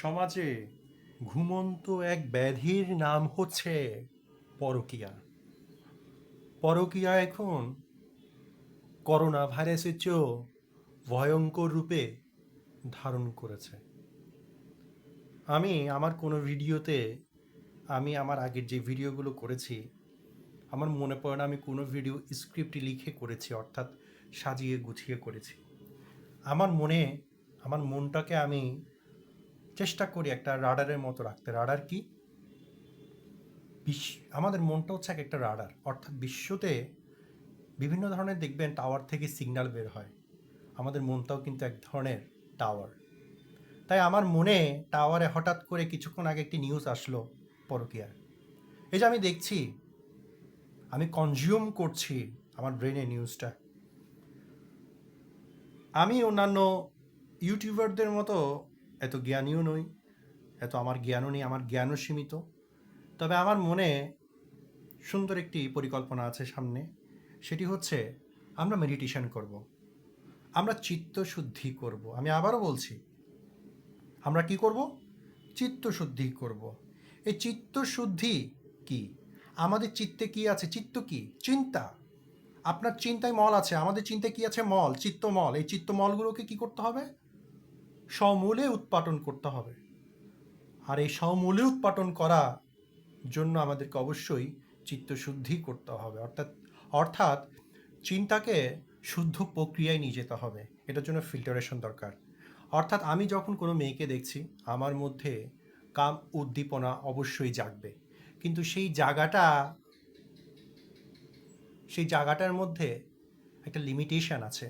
সমাজে ঘুমন্ত এক ব্যাধির নাম হচ্ছে পরকীয়া। পরকীয়া এখন করোনা ভাইরাসের চেয়েও ভয়ঙ্কর রূপে ধারণ করেছে। আমি আমার কোনো ভিডিওতে আমি আমার আগের যে ভিডিওগুলো করেছি, আমার মনে পড়ে না আমি কোনো ভিডিও স্ক্রিপ্ট লিখে করেছি, অর্থাৎ সাজিয়ে গুছিয়ে করেছি। আমার মনটাকে আমি চেষ্টা করি একটা রাডারের মতো রাখতে। রাডার কি? আমাদের মনটা হচ্ছে এক একটা রাডার, অর্থাৎ বিশ্বতে বিভিন্ন ধরনের দেখবেন টাওয়ার থেকে সিগন্যাল বের হয়। আমাদের মনটাও কিন্তু এক ধরনের টাওয়ার। তাই আমার মনে টাওয়ারে হঠাৎ করে কিছুক্ষণ আগে একটি নিউজ আসলো পরকীয়ার। এই যে আমি দেখছি, আমি কনজিউম করছি আমার ব্রেনে নিউজটা। আমি অন্যান্য ইউটিউবারদের মতো এত জ্ঞানীও নই, এত আমার জ্ঞানও নেই, আমার জ্ঞানও সীমিত। তবে আমার মনে সুন্দর একটি পরিকল্পনা আছে সামনে। সেটি হচ্ছে আমরা মেডিটেশন করব, আমরা চিত্তশুদ্ধি করব। আমি আবারও বলছি, আমরা কি করব? চিত্তশুদ্ধি করব। এই চিত্তশুদ্ধি কি? আমাদের চিত্তে কি আছে? চিত্ত কি? চিন্তা। আপনার চিন্তায় মল আছে, আমাদের চিন্তায় কি আছে? মল, চিত্তমল। এই চিত্তমলগুলোকে কি করতে হবে? সমূলে উৎপাটন করতে হবে। আর এই সমূলে উৎপাটন করা জন্য আমাদেরকে অবশ্যই চিত্তশুদ্ধি করতে হবে, অর্থাৎ চিন্তাকে শুদ্ধ প্রক্রিয়ায় নিয়ে যেতে হবে। এটার জন্য ফিল্টারেশন দরকার। অর্থাৎ আমি যখন কোনো মেয়েকে দেখছি, আমার মধ্যে কাম উদ্দীপনা অবশ্যই জাগবে, কিন্তু সেই জায়গাটার মধ্যে একটা লিমিটেশন আছে।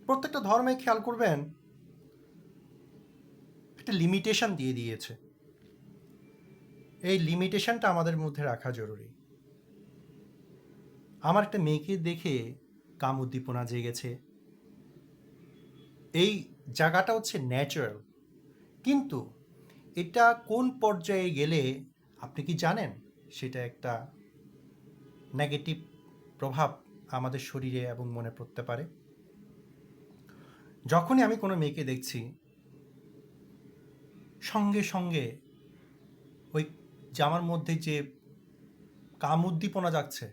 প্রত্যেকটা ধর্মে খেয়াল করবেন একটা লিমিটেশন দিয়ে দিয়েছে। এই লিমিটেশনটা আমাদের মধ্যে রাখা জরুরি। আমার একটা মেয়েকে দেখে কাম উদ্দীপনা জেগেছে, এই জায়গাটা হচ্ছে ন্যাচারাল। কিন্তু এটা কোন পর্যায়ে গেলে আপনি কি জানেন? সেটা একটা নেগেটিভ প্রভাব আমাদের শরীরে এবং মনে পড়তে পারে। যখনই আমি কোনো মেয়েকে দেখছি, সঙ্গে সঙ্গে ওই জামার মধ্যে যে কাম উদ্দীপনা যাচ্ছে,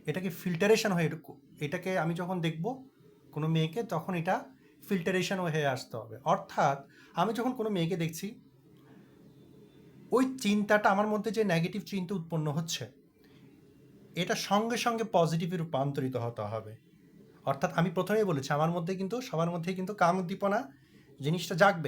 এটাকে ফিল্টারেশন হয়ে, এটাকে আমি যখন দেখব কোনো মেয়েকে, তখন এটা ফিল্টারেশন হয়ে আসতে হবে। অর্থাৎ আমি যখন কোনো মেয়েকে দেখছি, ওই চিন্তাটা আমার মধ্যে যে নেগেটিভ চিন্তা উৎপন্ন হচ্ছে, এটা সঙ্গে সঙ্গে পজিটিভে রূপান্তরিত হতে হবে। অর্থাৎ আমি প্রথমেই বলেছি, আমার মধ্যে কিন্তু সবার মধ্যেই কিন্তু কাম উদ্দীপনা জিনিসটা জাগবে।